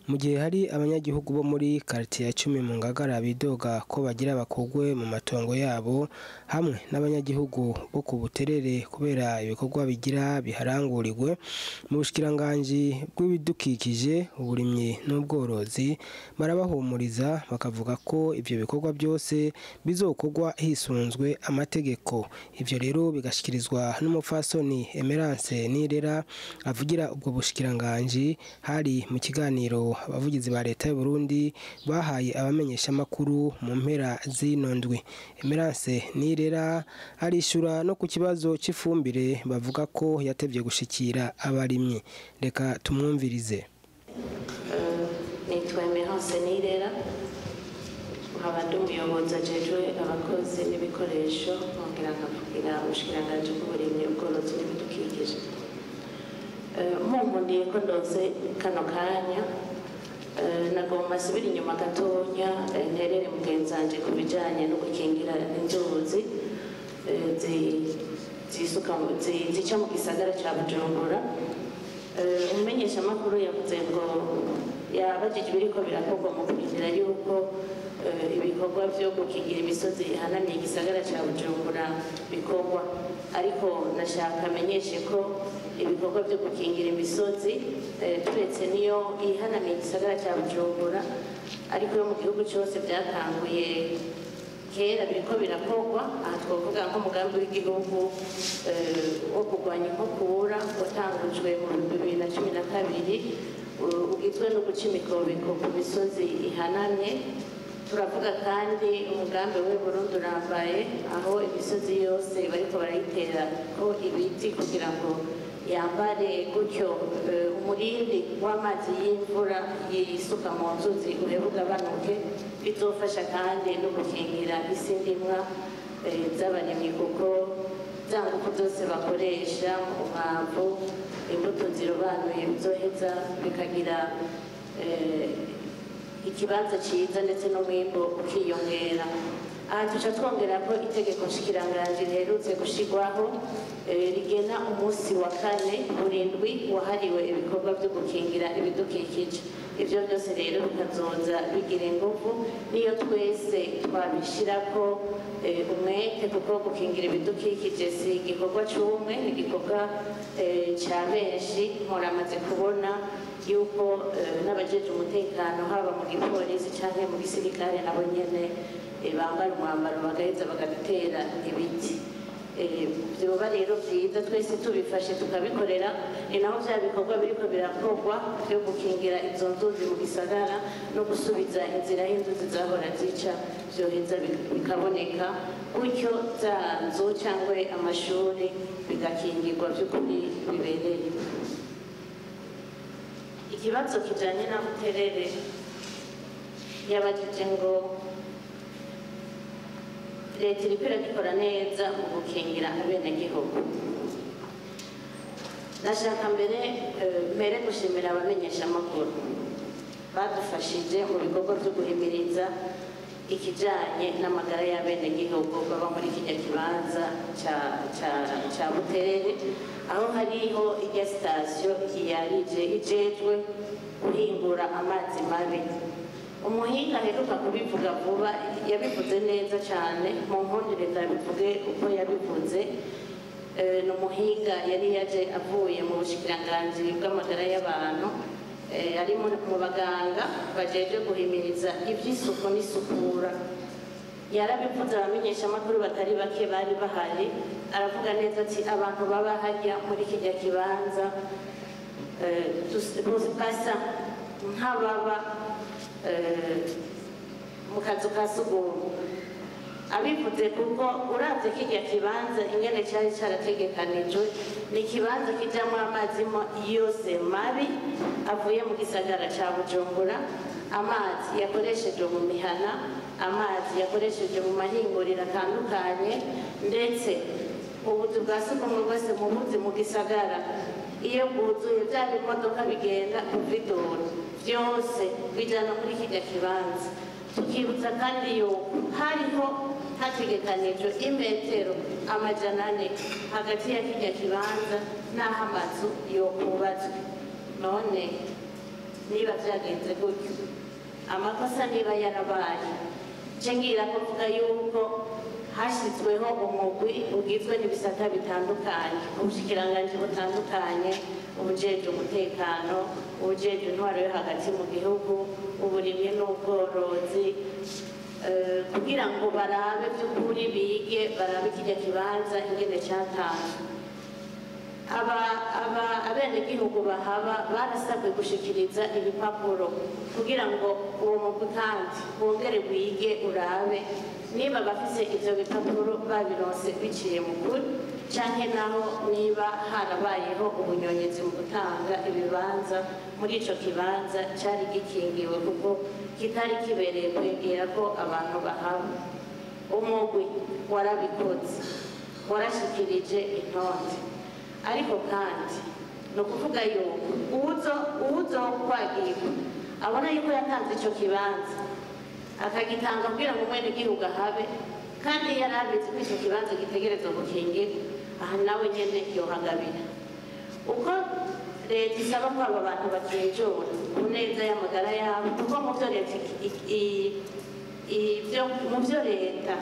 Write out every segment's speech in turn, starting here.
mu gihe hari abanyagihugu bo muri quartier ya 10 mu Ngagara bidoga ko bagira bakogwe mu matongo yabo hamwe n'abanyagihugu bo ku Buterere kubera ibikorwa bigira biharangurirwe mu bushikiranganje bw'ibidukikije uburimyi n'ubworozi barabahumuriza bakavuga ko ivyo bikorwa byose bizokorwa hisunzwe amategeko. Ivyo rero bigashikirizwa n'umufasoni Emerance Nirera avugira ubwo bushikiranganje hari mu kiganiro abavugizi ba leta y'u Burundi bahaye abamenyesha makuru mu mpera z'inondwi. Emerance Nirera arishura no ku kibazo c'ifumbire bavuga ko yatevye gushikira abarimyi. Reka tumwumvirize. Nitwa Emerance Nirera nkaba ndi umuyobozi ajejwe abakozi n'ibikoresho nkongera nkavugira ubushikiranganje bw'uburimyi ubworozi n'ibidukikije. Munkundiye ko ndose kano kanya nagomba asubira inyuma gatonya nterere mugenzanje ku bijanye no gukingira inzuzi zica mu gisagara ca Bujumbura. Umumenyesha makuru yavuze ngo yabajije biriko birakorwa mu kurindira yuko ibikorwa vyo gukingira imisozi ihanamiye igisagara ca Bujumbura bikorwa, ariko nashaka amenyeshe ko ibikorwa vyo gukingira imisozi turetse niyo ihanamiye igisagara ca Bujumbura ariko yo mu gihugu cyose byatanguye kera biriko birakorwa. Aha twavuga nk'umugambi w'igihugu wo kurwanya inkukura watangujwe mu 2012 ugizwe no guca imikobeko ku misozi ihanamye. Turavuga kandi umugambi w'u Burundi urambaye aho imisozi yose bariko barayitera ko ibiti kugira ngo yambare gutyo umurindi w'amazi y'imvura yisuka mu nzuzi uhebuga banuke. Bizofasha kandi no gukingira isi ndimwa z'abarimyi kuko za ngufu zose bakoresha mu mpamvu imbuto zirobanuye bizoheza bikagira ikibanza ciza ndetse n'umwimbo ukiyongera. Aha tuca twongera ko itegeko nshikiranganje riherutse gushigwaho rigena umunsi wa 4 burindwi wahariwe ibikorwa byo gukingira ibidukikije. Ivyo byose rero bikazoza bigira ingufu niyo twese twabishirako umwete kuko gukingira ibidukikije si igikorwa c'umwe, ni igikorwa ca benshi. Muramaze kubona yuko n'abajeje umutekano haba mu gipolisi canke mu gisirikare nabo nyene bambara umwambaro bagaheza bagatera ibiti. Vyoba rero vyiza twese tubifashe tukabikorera, ni naho vya bikorwa biriko birakorwa vyo gukingira izo nzuzi mu gisagara no gusubiza inzira y'inzuzi zahora zica vyoheza bikaboneka, gutyo za nzu cyangwa amashuri bigakingirwa vy'ukuri bibereye. Ikibazo kijanye na Buterere yabajije ngo leta iriko iragikora neza mu gukingira abenegihugu. Ndashaka mbere gushimira abamenyesha amakuru badufashije mu bikorwa byo guhimiriza ikijanye n'amagara y'abenegihugu baba muri kijya kibanza ca Buterere, aho hariho irya sitasiyo yarije ijejwe guhingura amazi mabi. Umuhinga aheruka kubivuga vuba yabivuze neza cyane, mu nkundire ndabivuge uko yabivuze. Ni umuhinga yari yaje avuye mu bushikiranganje bw'amagara y'abantu, ari mu baganga bajeje guhimiriza ivy'isuku n'isukura. Yarabivuze abamenyesha amakuru batari bake bari bahari, aravuga neza ati abantu baba hajya muri kijya kibanza basa nk'ababa mu kazu ka sugumwe. Abivuze kuko uravye kijya kibanza ingene cyari cyarategekanijwe, ni ikibanza kijamwo amazi yose mabi avuye mu gisagara ca Bujumbura, amazi yakoreshejwe mu mihana, amazi yakoreshejwe mu mahinguriro atandukanye, ndetse ubuzu bwa sugumwe bwose mu buzi mu gisagara iyo bwuzuye bya bimodoka bigenda kuvidora byose bijana muri kijya kibanza. Tukibutsa kandi yuko hariho hategekanijwe imetero 400 hagati ya kijya kibanza n'aho amazu yo kubatswe. None niba byagenze gutyo amakosa niba yarabaye nce ngira kuvuga yuko hashyizweho umugwi ugizwe n'ibisata bitandukanye ubushikiranganji butandukanye ubujejwe umutekano ubujejwe intwaro yo hagati mu gihugu uburimyi n'ubworozi kugira ngo barabe by'ukuri bige barabe kijya kibanza ingene cyatanzwe abenegihugu bahaba barasabwe gushikiriza ibipapuro kugira ngo uwo mugwi kandi wongere wige urabe niba bafise ivyo bipapuro babironse biciye mu kuri canke naho niba harabayeho ubunyonyezi mu gutanga ibibanza muri ico kibanza cari gikingiwe kuko kitari kibereye kwegera ko abantu bahaba umugwi warabikoze warashikirije intonde ariko kandi no kuvuga yuko uwuzo kwagirwa abona yuko yatanze ico kibanza akagitanga kugira ngo mwene gihugu ahabe kandi yarabizi ko ico kibanza gitegerezwa gukingirwa aha nawe nyene yohagabira uko leta isaba ko aba bantu bakinjura ku neza y'amagara yabo kuko mu vyo leta mu vyo leta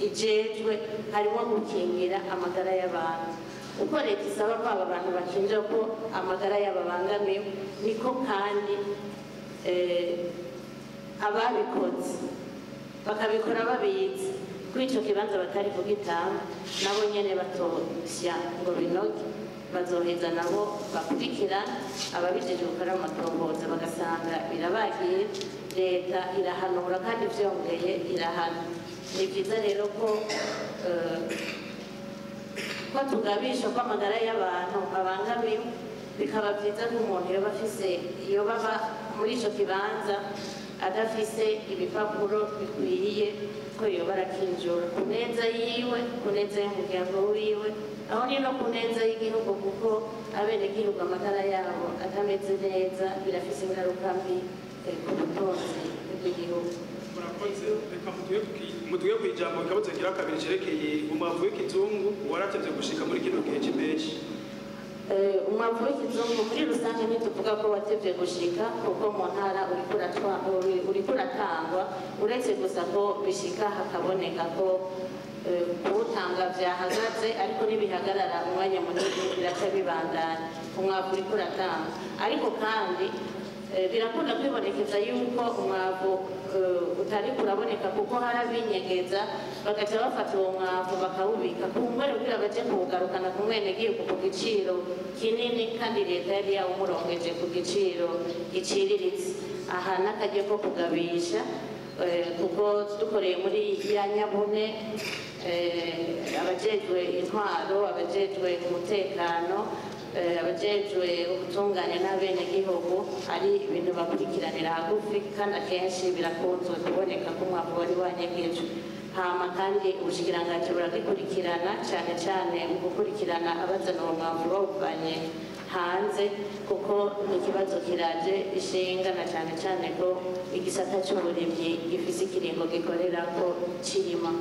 ijejwe harimo gukingira amagara y'abantu uko leta isaba ko aba bantu bakinjira ko amagara yabo abangamiwe niko kandi ababikoze bakabikora babizi kuri icyo kibanza batari kugitanga nabo nyene batosya ngo binoge bazoheza nabo bakurikirana ababijeje gukora amatomboza bagasanga birabagiye leta irahanura kandi vyongeye irahana ni byiza rero ko tugabisha ko amagara y'abantu abangamiwe bikaba byiza ko umuntu iyo baba muri ico kibanza adafise ibipapuro bikwiye ko yoba arakinjura ku neza yiwe ku neza y'umuryango wiwe aho ni no ku neza y'igihugu kuko abenegihugu amagara yabo atameze neza birafise ingaruka mbi ku butunzi bw'igihugu. Murakoze, reka mutuye ku ijambo kabuze ngira kabiri cerekeye umwavu w'ikizungu waratevye gushika muri kino gihe cy'impeshi. Umwavu w'ikizungu muri rusange ntituvuga ko watevye gushika kuko mu ntara uriko uratangwa uretse gusa ko bishika hakaboneka ko kuwutanga vyahagaze ariko n'ibihagarara umwanya munini biraca bibandanya umwavu uriko uratanga ariko kandi birakunda kwibonekeza yuko umwavu utari kuraboneka kuko harabinyegeza bagaca bafata uwo mwavu bakawubika kumbere kugira baje kuwugarukana ku mwenegihugu ku giciro kinini kandi leta yari yawumurongeje ku giciro giciriritse aha n'akaryo ko kugabisha kuko dukoreye muri ya nyabune abajejwe intwaro abajejwe umutekano abajejwe ubutungane n'abenegihugu ari ibintu bakurikiranira hagufi kandi akenshi birakunzwe kuboneka ko umwavu wari wanyegejwe hama kandi ubushikiranganji buragikurikirana cyane cyane mu gukurikirana abazana uwo mwavu bawuvanye hanze kuko ni ikibazo kiraje ishingana cyane cyane ko igisata cy'uburimyi gifise ikiringo gikorera ko kirima.